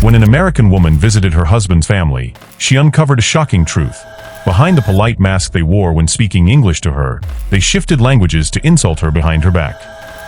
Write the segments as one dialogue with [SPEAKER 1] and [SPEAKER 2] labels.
[SPEAKER 1] When an American woman visited her husband's family, she uncovered a shocking truth. Behind the polite mask they wore when speaking English to her, they shifted languages to insult her behind her back.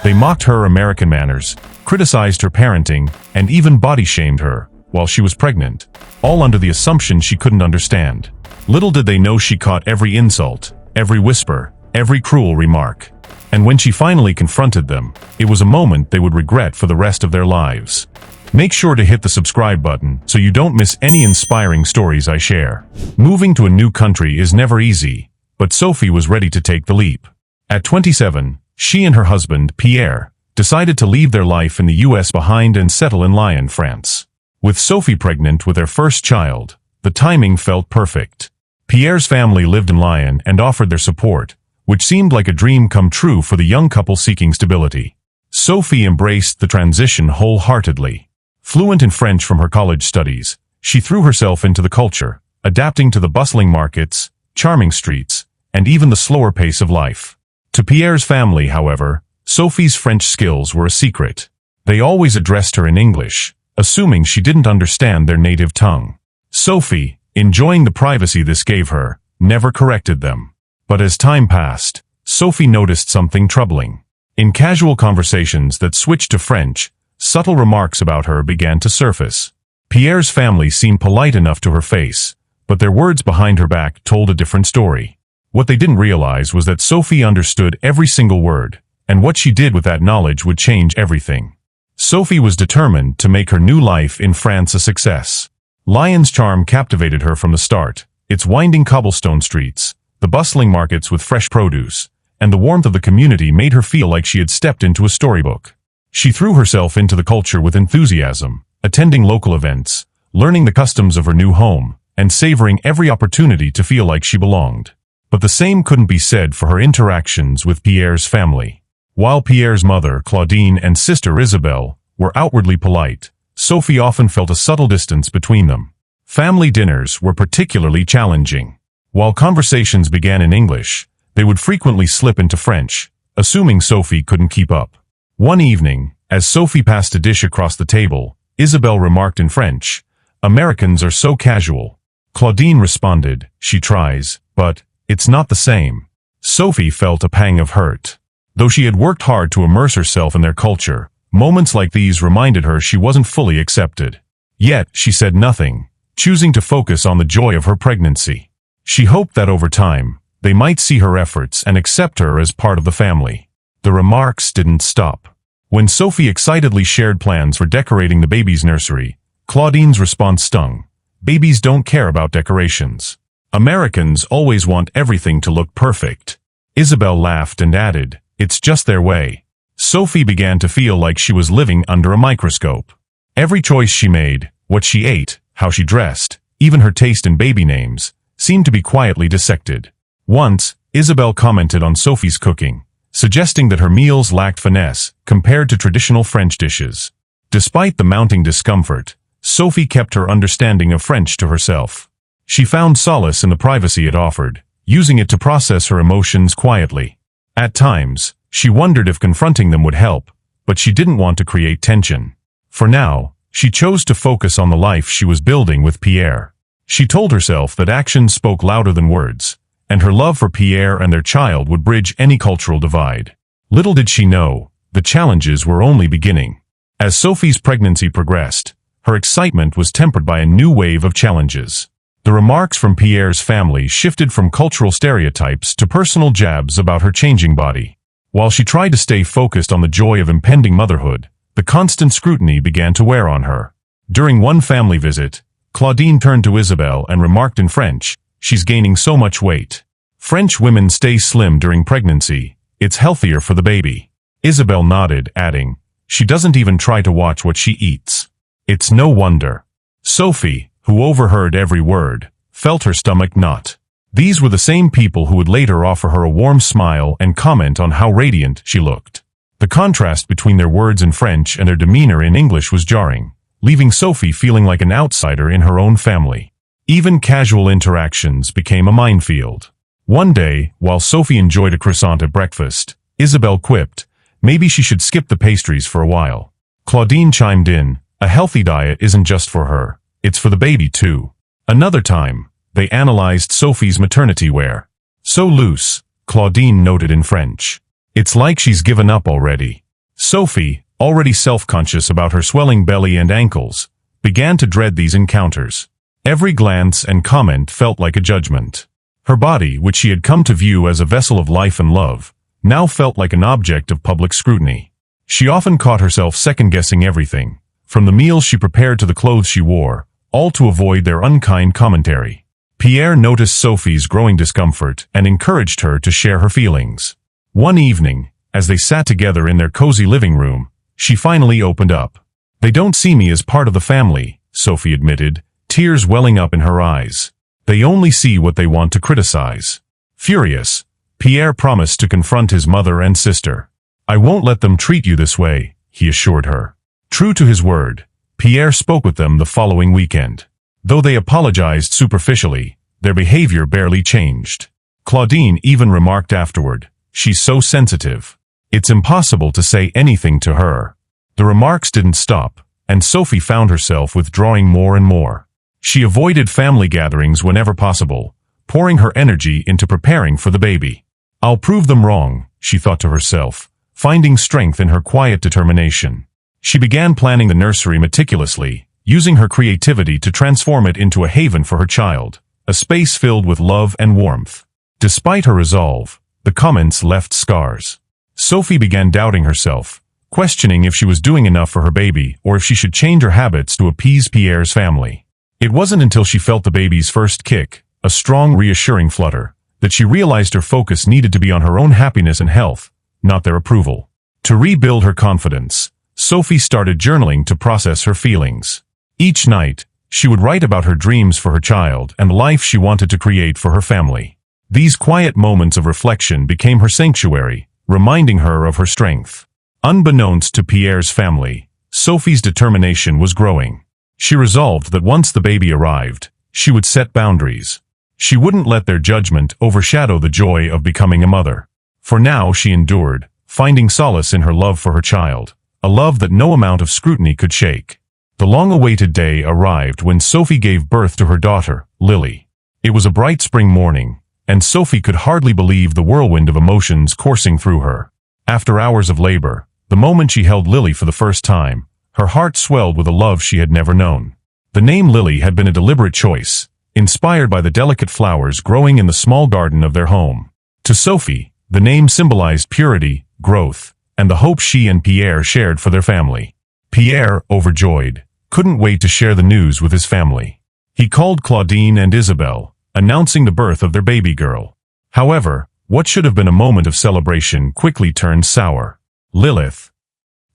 [SPEAKER 1] They mocked her American manners, criticized her parenting, and even body-shamed her while she was pregnant, all under the assumption she couldn't understand. Little did they know she caught every insult, every whisper, every cruel remark. And when she finally confronted them, it was a moment they would regret for the rest of their lives. Make sure to hit the subscribe button so you don't miss any inspiring stories I share. Moving to a new country is never easy, but Sophie was ready to take the leap. At 27, she and her husband, Pierre, decided to leave their life in the US behind and settle in Lyon, France. With Sophie pregnant with their first child, the timing felt perfect. Pierre's family lived in Lyon and offered their support, which seemed like a dream come true for the young couple seeking stability. Sophie embraced the transition wholeheartedly. Fluent in French from her college studies, she threw herself into the culture, adapting to the bustling markets, charming streets, and even the slower pace of life. To Pierre's family, however, Sophie's French skills were a secret. They always addressed her in English, assuming she didn't understand their native tongue. Sophie, enjoying the privacy this gave her, never corrected them. But as time passed, Sophie noticed something troubling. In casual conversations that switched to French, subtle remarks about her began to surface. Pierre's family seemed polite enough to her face, but their words behind her back told a different story. What they didn't realize was that Sophie understood every single word, and what she did with that knowledge would change everything. Sophie was determined to make her new life in France a success. Lyon's charm captivated her from the start, its winding cobblestone streets, the bustling markets with fresh produce, and the warmth of the community made her feel like she had stepped into a storybook. She threw herself into the culture with enthusiasm, attending local events, learning the customs of her new home, and savoring every opportunity to feel like she belonged. But the same couldn't be said for her interactions with Pierre's family. While Pierre's mother, Claudine, and sister Isabelle were outwardly polite, Sophie often felt a subtle distance between them. Family dinners were particularly challenging. While conversations began in English, they would frequently slip into French, assuming Sophie couldn't keep up. One evening, as Sophie passed a dish across the table, Isabelle remarked in French, "Americans are so casual." Claudine responded, "She tries, but it's not the same." Sophie felt a pang of hurt. Though she had worked hard to immerse herself in their culture, moments like these reminded her she wasn't fully accepted. Yet, she said nothing, choosing to focus on the joy of her pregnancy. She hoped that over time, they might see her efforts and accept her as part of the family. The remarks didn't stop. When Sophie excitedly shared plans for decorating the baby's nursery, Claudine's response stung. "Babies don't care about decorations. Americans always want everything to look perfect." Isabelle laughed and added, "It's just their way." Sophie began to feel like she was living under a microscope. Every choice she made, what she ate, how she dressed, even her taste in baby names, seemed to be quietly dissected. Once, Isabelle commented on Sophie's cooking, suggesting that her meals lacked finesse compared to traditional French dishes. Despite the mounting discomfort, Sophie kept her understanding of French to herself. She found solace in the privacy it offered, using it to process her emotions quietly. At times, she wondered if confronting them would help, but she didn't want to create tension. For now, she chose to focus on the life she was building with Pierre. She told herself that actions spoke louder than words, and her love for Pierre and their child would bridge any cultural divide. Little did she know, the challenges were only beginning. As Sophie's pregnancy progressed, her excitement was tempered by a new wave of challenges. The remarks from Pierre's family shifted from cultural stereotypes to personal jabs about her changing body. While she tried to stay focused on the joy of impending motherhood, the constant scrutiny began to wear on her. During one family visit, Claudine turned to Isabelle and remarked in French, "She's gaining so much weight." French women stay slim during pregnancy. It's healthier for the baby. Isabelle nodded, adding, "She doesn't even try to watch what she eats." It's no wonder. Sophie, who overheard every word, felt her stomach knot. These were the same people who would later offer her a warm smile and comment on how radiant she looked. The contrast between their words in French and their demeanor in English was jarring, leaving Sophie feeling like an outsider in her own family. Even casual interactions became a minefield. One day, while Sophie enjoyed a croissant at breakfast, Isabelle quipped, maybe she should skip the pastries for a while. Claudine chimed in, A healthy diet isn't just for her, it's for the baby too. Another time, they analyzed Sophie's maternity wear. So loose, Claudine noted in French. It's like she's given up already. Sophie, already self-conscious about her swelling belly and ankles, began to dread these encounters. Every glance and comment felt like a judgment. Her body, which she had come to view as a vessel of life and love, now felt like an object of public scrutiny. She often caught herself second-guessing everything, from the meals she prepared to the clothes she wore, all to avoid their unkind commentary. Pierre noticed Sophie's growing discomfort and encouraged her to share her feelings. One evening, as they sat together in their cozy living room, she finally opened up. "They don't see me as part of the family," Sophie admitted, tears welling up in her eyes. "They only see what they want to criticize." Furious, Pierre promised to confront his mother and sister. "I won't let them treat you this way," he assured her. True to his word, Pierre spoke with them the following weekend. Though they apologized superficially, their behavior barely changed. Claudine even remarked afterward, "She's so sensitive. It's impossible to say anything to her." The remarks didn't stop, and Sophie found herself withdrawing more and more. She avoided family gatherings whenever possible, pouring her energy into preparing for the baby. "I'll prove them wrong," she thought to herself, finding strength in her quiet determination. She began planning the nursery meticulously, using her creativity to transform it into a haven for her child, a space filled with love and warmth. Despite her resolve, the comments left scars. Sophie began doubting herself, questioning if she was doing enough for her baby or if she should change her habits to appease Pierre's family. It wasn't until she felt the baby's first kick, a strong, reassuring flutter, that she realized her focus needed to be on her own happiness and health, not their approval. To rebuild her confidence, Sophie started journaling to process her feelings. Each night, she would write about her dreams for her child and the life she wanted to create for her family. These quiet moments of reflection became her sanctuary, reminding her of her strength. Unbeknownst to Pierre's family, Sophie's determination was growing. She resolved that once the baby arrived, she would set boundaries. She wouldn't let their judgment overshadow the joy of becoming a mother. For now she endured, finding solace in her love for her child, a love that no amount of scrutiny could shake. The long-awaited day arrived when Sophie gave birth to her daughter, Lily. It was a bright spring morning, and Sophie could hardly believe the whirlwind of emotions coursing through her. After hours of labor, the moment she held Lily for the first time, her heart swelled with a love she had never known. The name Lily had been a deliberate choice, inspired by the delicate flowers growing in the small garden of their home. To Sophie, the name symbolized purity, growth, and the hope she and Pierre shared for their family. Pierre, overjoyed, couldn't wait to share the news with his family. He called Claudine and Isabelle, announcing the birth of their baby girl. However, what should have been a moment of celebration quickly turned sour. "Lilith,"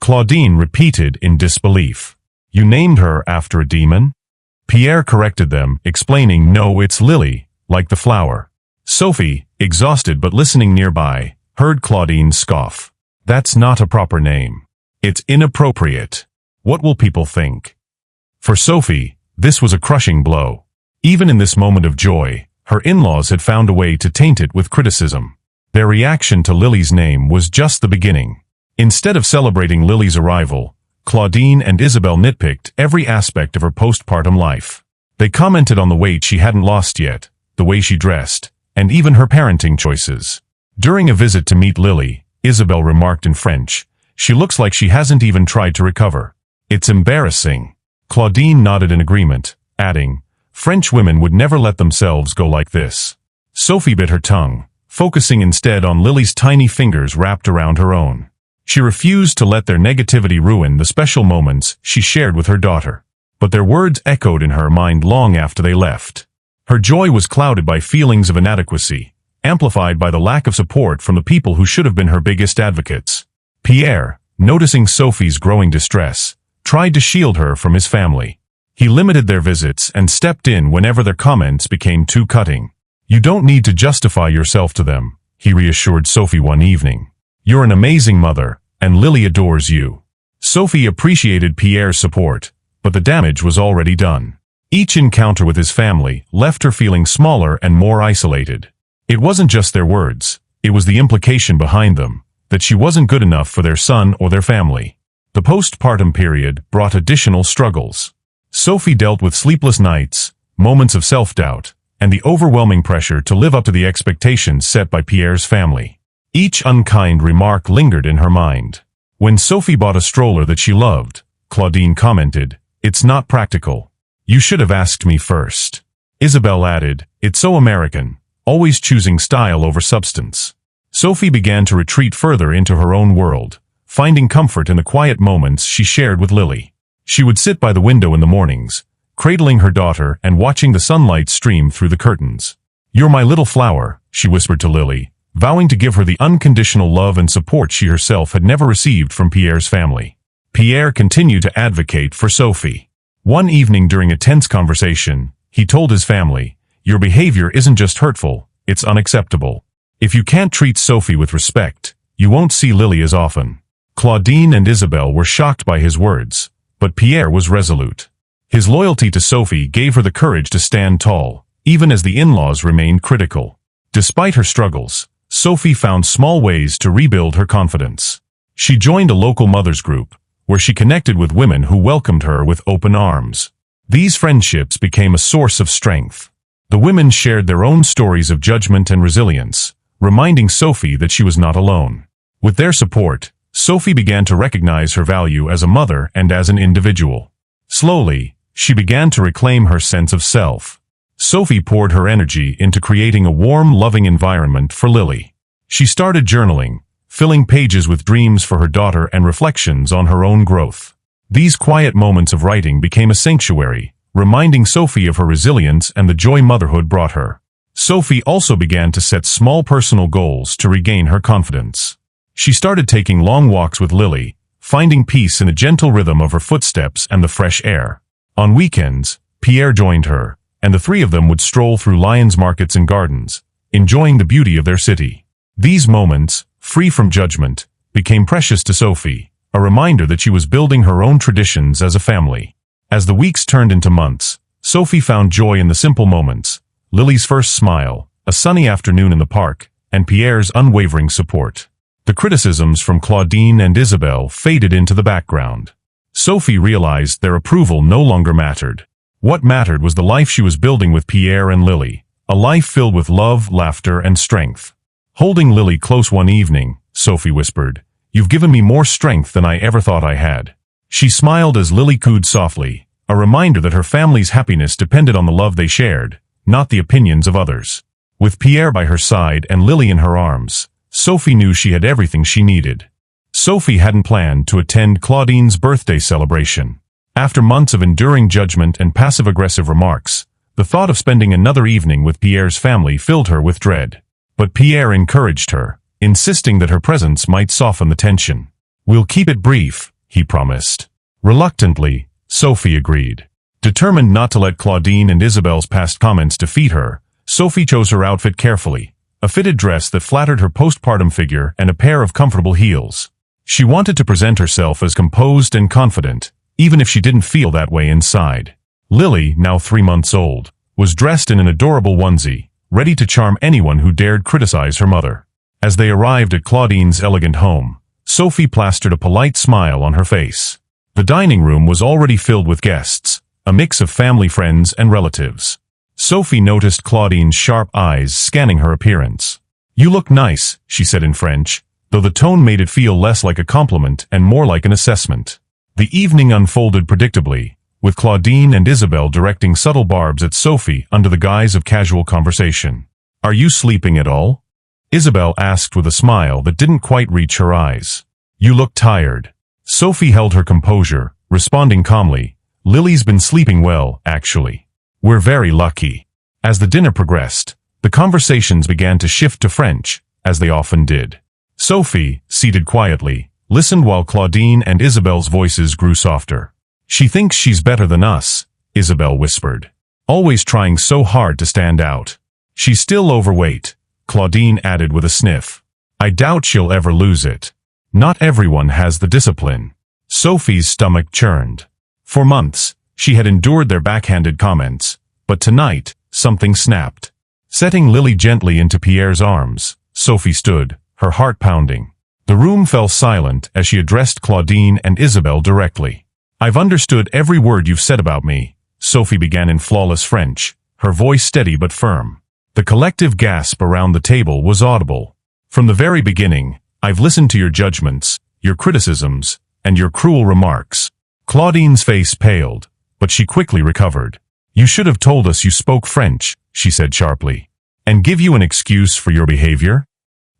[SPEAKER 1] Claudine repeated in disbelief. "You named her after a demon?" Pierre corrected them, explaining, "No, it's Lily, like the flower." Sophie, exhausted but listening nearby, heard Claudine scoff. "That's not a proper name. It's inappropriate. What will people think?" For Sophie, this was a crushing blow. Even in this moment of joy, her in-laws had found a way to taint it with criticism. Their reaction to Lily's name was just the beginning. Instead of celebrating Lily's arrival, Claudine and Isabelle nitpicked every aspect of her postpartum life. They commented on the weight she hadn't lost yet, the way she dressed, and even her parenting choices. During a visit to meet Lily, Isabelle remarked in French, "She looks like she hasn't even tried to recover. It's embarrassing." Claudine nodded in agreement, adding, "French women would never let themselves go like this." Sophie bit her tongue, focusing instead on Lily's tiny fingers wrapped around her own. She refused to let their negativity ruin the special moments she shared with her daughter. But their words echoed in her mind long after they left. Her joy was clouded by feelings of inadequacy, amplified by the lack of support from the people who should have been her biggest advocates. Pierre, noticing Sophie's growing distress, tried to shield her from his family. He limited their visits and stepped in whenever their comments became too cutting. "You don't need to justify yourself to them," he reassured Sophie one evening. "You're an amazing mother, and Lily adores you." Sophie appreciated Pierre's support, but the damage was already done. Each encounter with his family left her feeling smaller and more isolated. It wasn't just their words, it was the implication behind them, that she wasn't good enough for their son or their family. The postpartum period brought additional struggles. Sophie dealt with sleepless nights, moments of self-doubt, and the overwhelming pressure to live up to the expectations set by Pierre's family. Each unkind remark lingered in her mind. When Sophie bought a stroller that she loved, Claudine commented, "It's not practical. You should have asked me first." Isabelle added, "It's so American, always choosing style over substance." Sophie began to retreat further into her own world, finding comfort in the quiet moments she shared with Lily. She would sit by the window in the mornings, cradling her daughter and watching the sunlight stream through the curtains. "You're my little flower," she whispered to Lily, vowing to give her the unconditional love and support she herself had never received from Pierre's family. Pierre continued to advocate for Sophie. One evening during a tense conversation, he told his family, "Your behavior isn't just hurtful, it's unacceptable. If you can't treat Sophie with respect, you won't see Lily as often." Claudine and Isabelle were shocked by his words, but Pierre was resolute. His loyalty to Sophie gave her the courage to stand tall, even as the in-laws remained critical. Despite her struggles, Sophie found small ways to rebuild her confidence. She joined a local mothers group, where she connected with women who welcomed her with open arms. These friendships became a source of strength. The women shared their own stories of judgment and resilience, reminding Sophie that she was not alone. With their support, Sophie began to recognize her value as a mother and as an individual. Slowly, she began to reclaim her sense of self. Sophie poured her energy into creating a warm, loving environment for Lily. She started journaling, filling pages with dreams for her daughter and reflections on her own growth. These quiet moments of writing became a sanctuary, reminding Sophie of her resilience and the joy motherhood brought her. Sophie also began to set small personal goals to regain her confidence. She started taking long walks with Lily, finding peace in the gentle rhythm of her footsteps and the fresh air. On weekends, Pierre joined her, and the three of them would stroll through Lyons markets and gardens, enjoying the beauty of their city. These moments, free from judgment, became precious to Sophie, a reminder that she was building her own traditions as a family. As the weeks turned into months, Sophie found joy in the simple moments: Lily's first smile, a sunny afternoon in the park, and Pierre's unwavering support. The criticisms from Claudine and Isabelle faded into the background. Sophie realized their approval no longer mattered. What mattered was the life she was building with Pierre and Lily, a life filled with love, laughter, and strength. Holding Lily close one evening, Sophie whispered, "You've given me more strength than I ever thought I had." She smiled as Lily cooed softly, a reminder that her family's happiness depended on the love they shared, not the opinions of others. With Pierre by her side and Lily in her arms, Sophie knew she had everything she needed. Sophie hadn't planned to attend Claudine's birthday celebration. After months of enduring judgment and passive-aggressive remarks, the thought of spending another evening with Pierre's family filled her with dread. But Pierre encouraged her, insisting that her presence might soften the tension. "We'll keep it brief," he promised. Reluctantly, Sophie agreed. Determined not to let Claudine and Isabelle's past comments defeat her, Sophie chose her outfit carefully, a fitted dress that flattered her postpartum figure and a pair of comfortable heels. She wanted to present herself as composed and confident, even if she didn't feel that way inside. Lily, now 3 months old, was dressed in an adorable onesie, ready to charm anyone who dared criticize her mother. As they arrived at Claudine's elegant home, Sophie plastered a polite smile on her face. The dining room was already filled with guests, a mix of family friends and relatives. Sophie noticed Claudine's sharp eyes scanning her appearance. "You look nice," she said in French, though the tone made it feel less like a compliment and more like an assessment. The evening unfolded predictably, with Claudine and Isabelle directing subtle barbs at Sophie under the guise of casual conversation. "Are you sleeping at all?" Isabelle asked with a smile that didn't quite reach her eyes. "You look tired." Sophie held her composure, responding calmly, "Lily's been sleeping well, actually. We're very lucky." As the dinner progressed, the conversations began to shift to French, as they often did. Sophie, seated quietly, listened while Claudine and Isabelle's voices grew softer. "She thinks she's better than us," Isabelle whispered, "always trying so hard to stand out." "She's still overweight," Claudine added with a sniff. "I doubt she'll ever lose it. Not everyone has the discipline." Sophie's stomach churned. For months, she had endured their backhanded comments, but tonight, something snapped. Setting Lily gently into Pierre's arms, Sophie stood, her heart pounding. The room fell silent as she addressed Claudine and Isabel directly. "I've understood every word you've said about me," Sophie began in flawless French, her voice steady but firm. The collective gasp around the table was audible. "From the very beginning, I've listened to your judgments, your criticisms, and your cruel remarks." Claudine's face paled, but she quickly recovered. "You should have told us you spoke French," she said sharply. "And give you an excuse for your behavior?"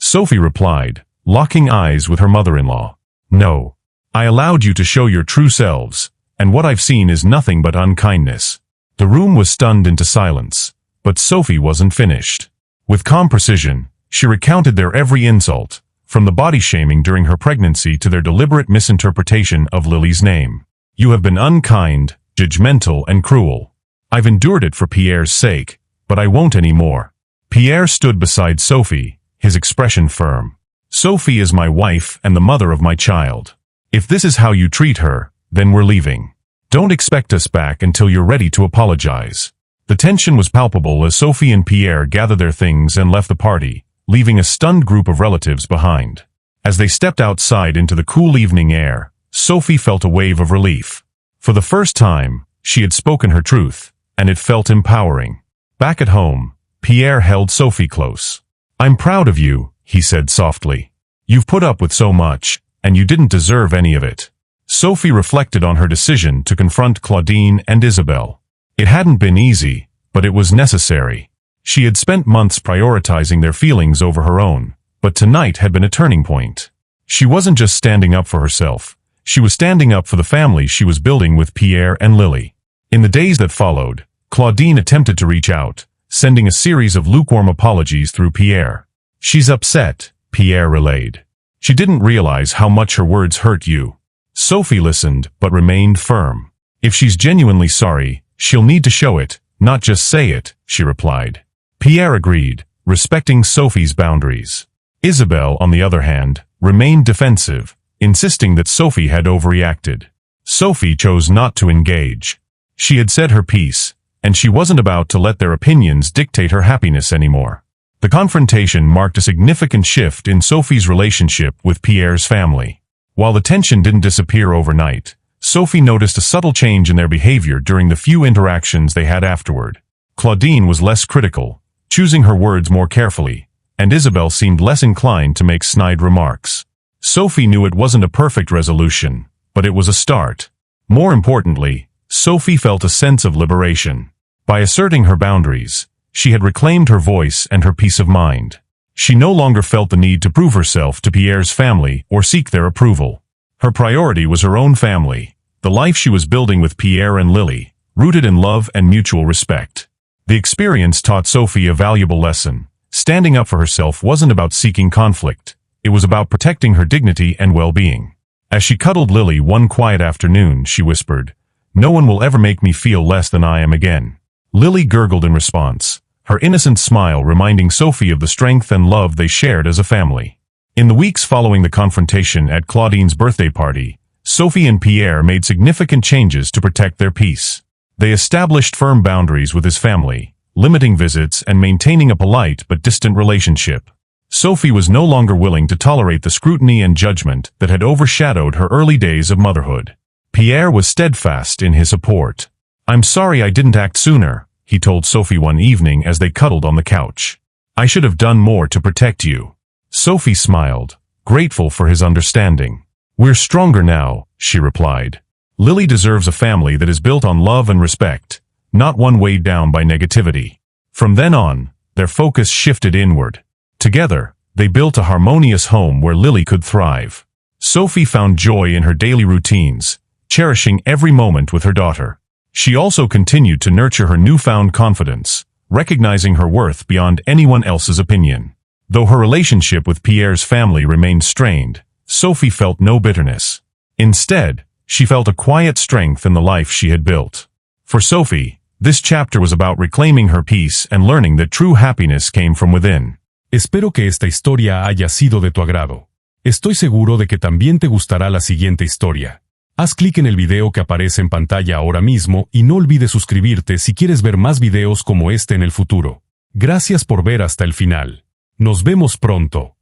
[SPEAKER 1] Sophie replied, locking eyes with her mother-in-law. "No. I allowed you to show your true selves, and what I've seen is nothing but unkindness." The room was stunned into silence, but Sophie wasn't finished. With calm precision, she recounted their every insult, from the body shaming during her pregnancy to their deliberate misinterpretation of Lily's name. "You have been unkind, judgmental, and cruel. I've endured it for Pierre's sake, but I won't anymore." Pierre stood beside Sophie, his expression firm. "Sophie is my wife and the mother of my child. If this is how you treat her, then we're leaving. Don't expect us back until you're ready to apologize." The tension was palpable as Sophie and Pierre gathered their things and left the party, leaving a stunned group of relatives behind. As they stepped outside into the cool evening air, Sophie felt a wave of relief. For the first time, she had spoken her truth, and it felt empowering. Back at home, Pierre held Sophie close. "I'm proud of you," he said softly. "You've put up with so much, and you didn't deserve any of it." Sophie reflected on her decision to confront Claudine and Isabel. It hadn't been easy, but it was necessary. She had spent months prioritizing their feelings over her own, but tonight had been a turning point. She wasn't just standing up for herself, she was standing up for the family she was building with Pierre and Lily. In the days that followed, Claudine attempted to reach out, sending a series of lukewarm apologies through Pierre. "She's upset," Pierre relayed. "She didn't realize how much her words hurt you." Sophie listened, but remained firm. "If she's genuinely sorry, she'll need to show it, not just say it," she replied. Pierre agreed, respecting Sophie's boundaries. Isabel, on the other hand, remained defensive, insisting that Sophie had overreacted. Sophie chose not to engage. She had said her piece, and she wasn't about to let their opinions dictate her happiness anymore. The confrontation marked a significant shift in Sophie's relationship with Pierre's family. While the tension didn't disappear overnight, Sophie noticed a subtle change in their behavior during the few interactions they had afterward. Claudine was less critical, choosing her words more carefully, and Isabel seemed less inclined to make snide remarks. Sophie knew it wasn't a perfect resolution, but it was a start. More importantly, Sophie felt a sense of liberation. By asserting her boundaries, she had reclaimed her voice and her peace of mind. She no longer felt the need to prove herself to Pierre's family or seek their approval. Her priority was her own family, the life she was building with Pierre and Lily, rooted in love and mutual respect. The experience taught Sophie a valuable lesson. Standing up for herself wasn't about seeking conflict. It was about protecting her dignity and well-being. As she cuddled Lily one quiet afternoon, she whispered, "No one will ever make me feel less than I am again." Lily gurgled in response, her innocent smile reminding Sophie of the strength and love they shared as a family. In the weeks following the confrontation at Claudine's birthday party, Sophie and Pierre made significant changes to protect their peace. They established firm boundaries with his family, limiting visits and maintaining a polite but distant relationship. Sophie was no longer willing to tolerate the scrutiny and judgment that had overshadowed her early days of motherhood. Pierre was steadfast in his support. "I'm sorry I didn't act sooner," he told Sophie one evening as they cuddled on the couch. "I should have done more to protect you." Sophie smiled, grateful for his understanding. "We're stronger now," she replied. "Lily deserves a family that is built on love and respect, not one weighed down by negativity." From then on, their focus shifted inward. Together, they built a harmonious home where Lily could thrive. Sophie found joy in her daily routines, cherishing every moment with her daughter. She also continued to nurture her newfound confidence, recognizing her worth beyond anyone else's opinion. Though her relationship with Pierre's family remained strained, Sophie felt no bitterness. Instead, she felt a quiet strength in the life she had built. For Sophie, this chapter was about reclaiming her peace and learning that true happiness came from within.
[SPEAKER 2] Espero que esta historia haya sido de tu agrado. Estoy seguro de que también te gustará la siguiente historia. Haz clic en el video que aparece en pantalla ahora mismo y no olvides suscribirte si quieres ver más videos como este en el futuro. Gracias por ver hasta el final. Nos vemos pronto.